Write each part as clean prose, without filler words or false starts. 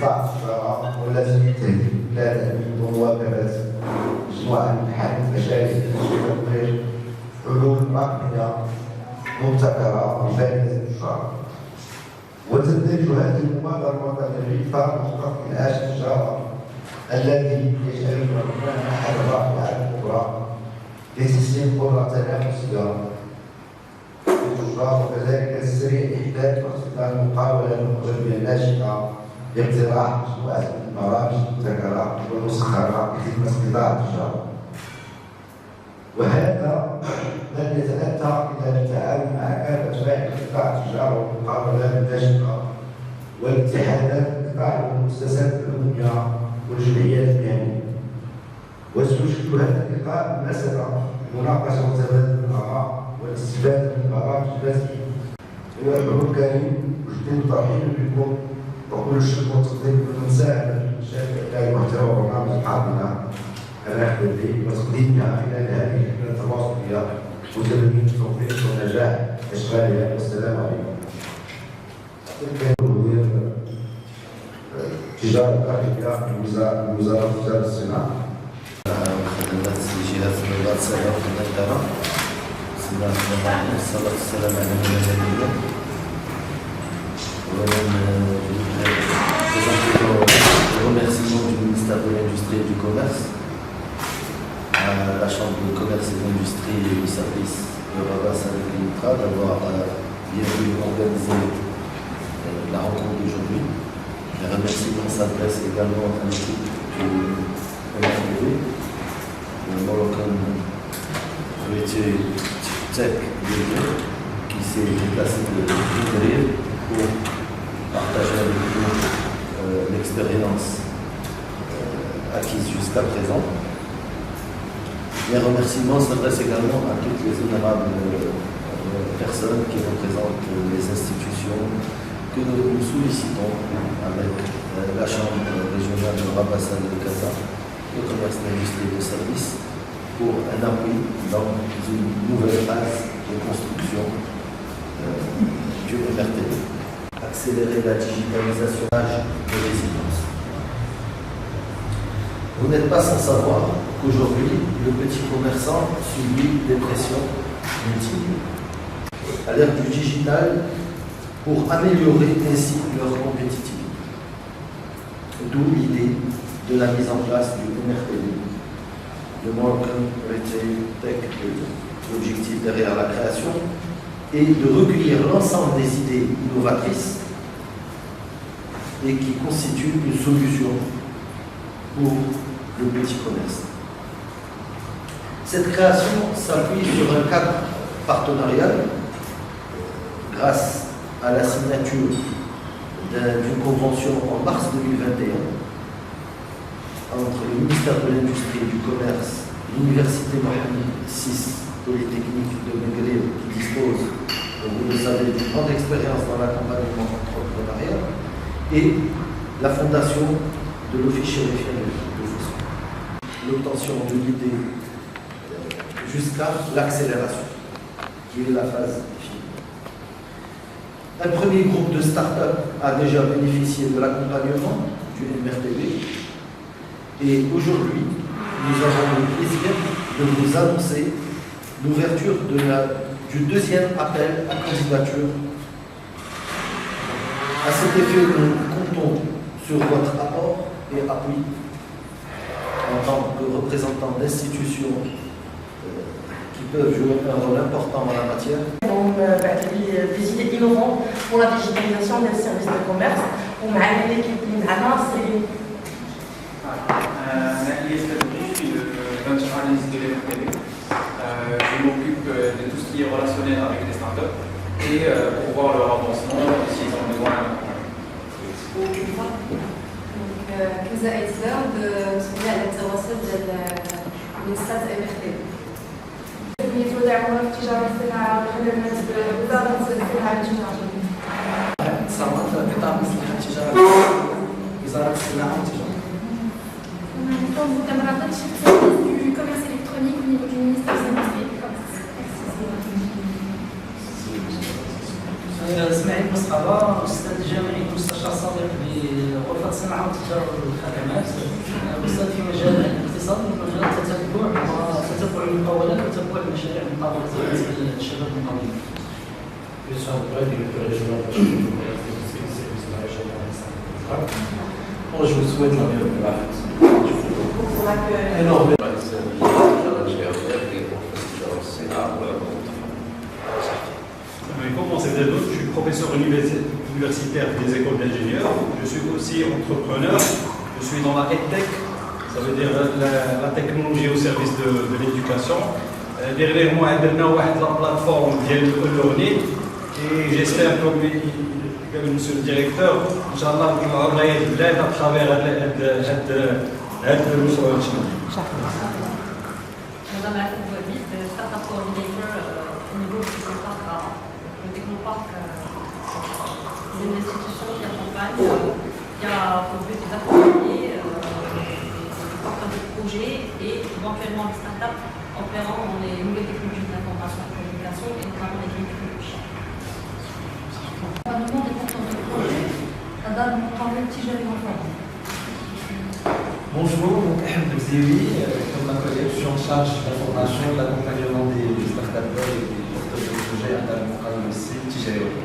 قطاع التجارة والتي تهدف إلى تأمين ومواكبة مجموعة من المشاريع التي تطوير حلول رقمية مبتكرة وفائدة التجار. وتندرج هذه المبادرة الوطنية في إطار مخطط إنعاش التجارة الذي يجعلنا أحد الرافعات الكبرى لتسليم قدرة تنافسية للتجار، وكذلك تسريع إحداث واستخدام المقاولة المغربية الناشئة لاقتراح مجموعة من البرامج المبتكرة والمسخرة لخدمة قطاع التجارة. وهذا لن يتأتى إلا بالتعاون مع كافة فئات قطاع التجارة والمقاولات الناشئة والاتحادات القطاع والمؤسسات العمومية والجمعيات المهنية. وسيشكل هذا اللقاء مناسبة لمناقشة وتبادل الآراء والاستفادة من البرامج التي أيها الحضور الكريم أجدد ترحيبا بكم وكل الشكر والتقدير لمن ساهم في إنشاء إعداد محتوى برنامج الحاضنة الأخضر وتقديمها خلال هذه الحملة التواصلية متمنين التوفيق والنجاح أشغالها. والسلام عليكم. مدير التجارة الداخلية من وزارة التجارة والصناعة. خدمات الجهات الوزارة السابقة والإدارة. بسم الله الرحمن الرحيم، والصلاة والسلام على نبينا محمد. Le remerciement du ministère de l'Industrie et du Commerce, à la Chambre de commerce et d'industrie et du service de Rabat Saleh d'avoir bien voulu organiser la rencontre d'aujourd'hui. Les remerciements s'adressent également à l'équipe du MFDB, le Moroccan Heritage Tech qui s'est déplacé de Madrid pour partager avec nous l'expérience acquise jusqu'à présent. Les remerciements s'adressent également à toutes les honorables personnes qui représentent les institutions que nous sollicitons avec la Chambre régionale de Rabat Saleh de Casa, le commerce, l'industrie et le service, pour un appui dans une nouvelle phase de construction du MRTB. Accélérer la digitalisation de résidence. Vous n'êtes pas sans savoir qu'aujourd'hui, le petit commerçant subit des pressions multiples à l'ère du digital pour améliorer ainsi leur compétitivité. D'où l'idée de la mise en place du MRTB, le Moroccan Retail Tech. L'objectif derrière la création est de recueillir l'ensemble des idées innovatrices et qui constituent une solution pour le petit commerce. Cette création s'appuie sur un cadre partenarial grâce à la signature d'une convention en mars 2021 entre le ministère de l'Industrie et du Commerce, l'Université Mohamed VI Polytechnique de Maghreb, qui dispose, comme vous le savez, d'une grande expérience dans l'accompagnement entrepreneurial, et la fondation de l'Office chérifien de Fosson. L'obtention de l'idée jusqu'à l'accélération, qui est la phase finale. Un premier groupe de start-up a déjà bénéficié de l'accompagnement du MRTB, et aujourd'hui, nous avons le plaisir de vous annoncer l'ouverture du deuxième appel à candidature. À cet effet, nous comptons sur votre apport et appui en tant que représentants d'institutions qui peuvent jouer un rôle important en la matière. Des idées innovantes pour la digitalisation des services de commerce. ومعنا l'équipe اللي معنا سي أنا إلياس كدوري في le venture analyst de l'MRTB. Je m'occupe de tout ce qui est relationnel avec les startups et pour voir leur avancement, s'ils ont besoin. كنزة إعتذار مسؤولية على التواصل ديال منصات MRTB. يتودعون في التجارة والصناعة والخدمات بوزارة الصناعة والتجارة. صارت قطاع مصلحة التجارة وزارة الصناعة والتجارة. Quand vos camarades spécialistes du commerce électronique au niveau du ministère de l'Industrie et du Commerce. اسماعيل مصطفى أستاذ جامعي مستشار سابق بغرفة الصناعه والتجاره والخدمات وصلت في مجال الاقتصاد ومجال تتبع المقاولات وتتبع المشاريع المقاولات ديال الشباب المقاولين. Je vous souhaite la bienvenue. Pour l'accueil. Énorme. Comme on s'est dit, je suis professeur universitaire des écoles d'ingénieurs. Je suis aussi entrepreneur. Je suis dans la EdTech, ça veut dire la technologie au service de l'éducation. Dernièrement, on a la plateforme de learning et j'espère que monsieur le directeur, Inch'Allah, va aider à travers cette mission. Madame la Couvadis, Startup Coordinator au niveau du Technoparc, le Technoparc, c'est une institution qui accompagne, qui a pour but d'accompagner les porteurs de projets et éventuellement les startups opérant dans les nouvelles technologies de l'information et de la communication et notamment les nouvelles technologies. L'accompagnement des porteurs de projets, Madame Tijari Enfant. Bonjour, donc Ahmed Bziri, comme ma collègue, je suis en charge de la formation et de l'accompagnement des startups et des porteurs de projets à Al aussi, Tijari.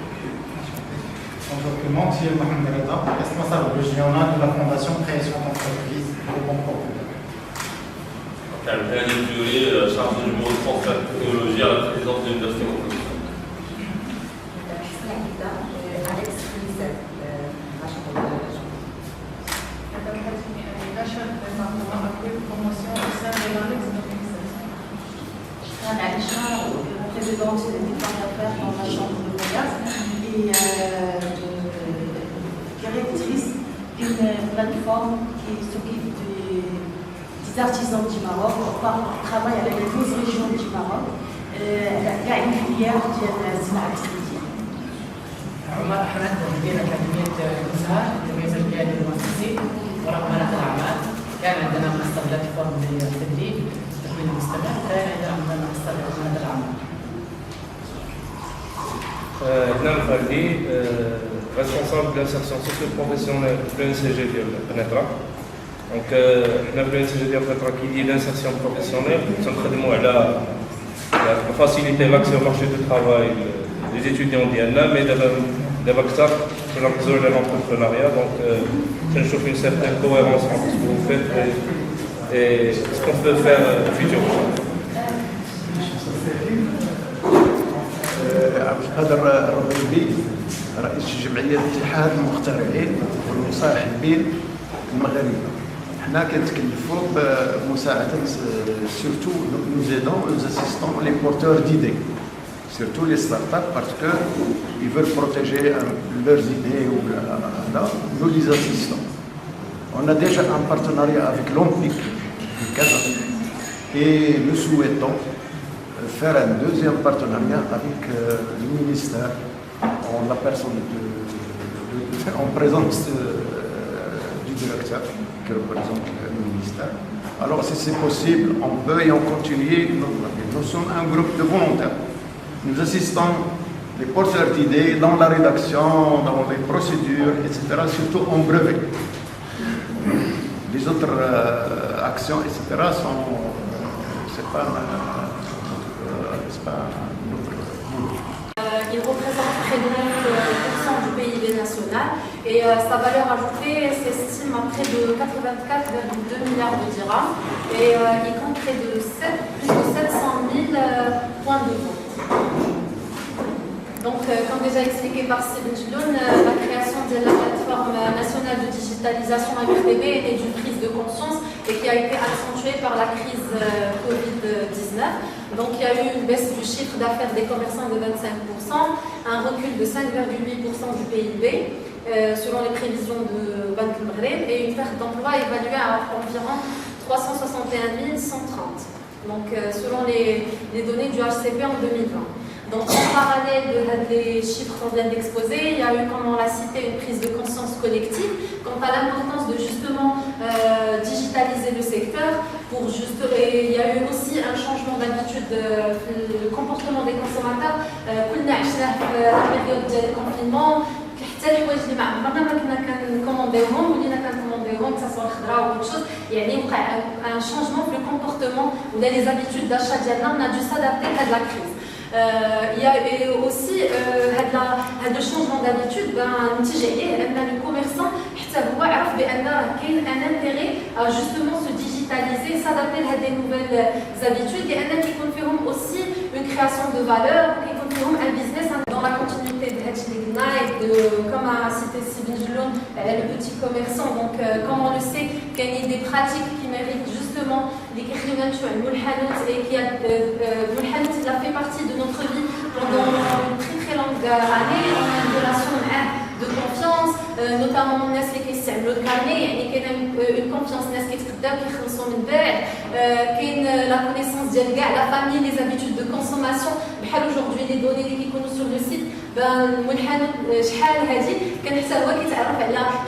Bonjour tout le monde, je suis Mohamed Reda, responsable régional de la Fondation Création d'entreprise au Bon Populaire. Alphan Jury, chargé du numéro de transfert de technologie à la présidence de l'Université Montpellier. Alex Frisset, rachat de la région. Madame Fatimi, l'achat de département accueil promotion au sein de l'annexe 2016. Anne Aïcha, présidente des départs d'affaires dans la chambre de commerce et directrice d'une plateforme qui s'occupe des artisans du Maroc. On travaille avec les 12 régions du Maroc. Il y a une filière de Sinat. عمر احمد مدير اكاديميه الازهر التمييز القيادي المؤسسي ورقمنه الاعمال. كان عندنا ماستر بلاتفورم للتدريب التكوين المستمر، كان عندنا ماستر رقمنه الاعمال. Adnan Fardi, responsable de l'insertion socio-professionnelle de l'UNCG de Penetra. Donc, l'UNCG de Penetra qui dit l'insertion professionnelle, nous sommes pour faciliter l'accès au marché du travail des étudiants d'IANA, mais d'abord sur l'entrepreneuriat. Donc, je trouve une certaine cohérence entre ce que vous faites et ce qu'on peut faire au futur. عبد القادر الربيبي رئيس جمعية اتحاد المخترعين والمصاحبين المغاربة. حنا كنتكلفوا بمساعدة سورتو nous aidons, nous assistons les porteurs d'idées, surtout les startups parce qu'ils veulent protéger leurs idées ou là, nous les assistons. On a déjà un partenariat avec l'OMPIC du Casa et nous souhaitons faire un deuxième partenariat avec le ministère en la personne en présence du directeur qui représente le ministère. Alors si c'est possible, on peut et on continue. Nous sommes un groupe de volontaires. Nous assistons les porteurs d'idées dans la rédaction, dans les procédures, etc., surtout en brevet. Les autres actions, etc., sont, c'est pas Il représente près de 9% du PIB national et sa valeur ajoutée s'estime à près de 84,2 milliards de dirhams et il compte près de plus de 700 000 points de vente. Donc, comme déjà expliqué par Sébin Jiloun, la création de la plateforme nationale de digitalisation MRTB est née d'une prise de conscience et qui a été accentuée par la crise Covid-19. Donc, il y a eu une baisse du chiffre d'affaires des commerçants de 25%, un recul de 5,8% du PIB, selon les prévisions de Banque Maghreb, et une perte d'emploi évaluée à environ 361 130. Donc, selon les données du HCP en 2020. Donc, en parallèle des chiffres qu'on vient d'exposer, il y a eu, comme on l'a cité, une prise de conscience collective quant à l'importance de justement digitaliser le secteur. Et il y a eu aussi un changement d'habitude, le comportement des consommateurs. كلنا عشنا في la période du confinement. حتى الحوايج اللي ما عمرنا ما كنا كنكومونديوهم ولينا restaurant, que ce soit le khadra ou autre chose, il y a un changement dans le comportement ou dans les habitudes d'achat ديالنا, on a dû s'adapter à la crise. Il y a aussi le changement d'habitude, le commerçant a un intérêt à justement se digitaliser, s'adapter à des nouvelles habitudes, et qui aussi une création de valeur, qui un business dans la continuité de comme a cité Sybille Djeloun, le petit commerçant. Donc, comme on le sait, il y a des pratiques qui méritent justement les et qui a fait partie de notre vie pendant une très très longue année. On a une relation de confiance, notamment الناس اللي كيستعملوا الكارني, يعني كاينه une confiance الناس كيتقداو كيخلصوا من بعد, كاين la connaissance ديال كاع la famille, les habitudes de consommation. بحال aujourd'hui les données اللي كيكونوا sur le site, المنحنى شحال هذه كان حتى هو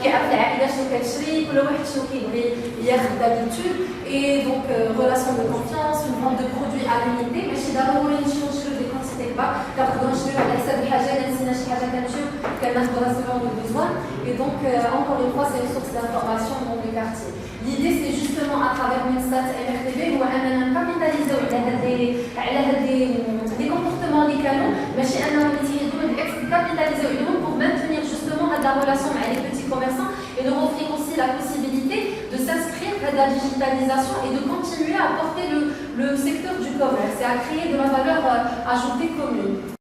كيعرف العائله شنو كتشري, كل واحد شنو كيبغي ياخذ d'habitude, et donc relation de confiance, une vente de produits à l'unité, ماشي ضروري نشريو des quantités pas, كنقدروا نشريو على حساب الحاجه, الا نسينا شي حاجه كنمشيو كناخذوها selon le besoin. Et donc encore une fois, c'est une source d'information dans le quartier. L'idée, c'est justement à travers Minstat MRTB où on a capitalisé des comportements des canaux, mais chez un capitaliser pour maintenir justement la relation avec les petits commerçants et leur offrir aussi la possibilité de s'inscrire à la digitalisation et de continuer à porter le secteur du commerce et à créer de la valeur ajoutée commune.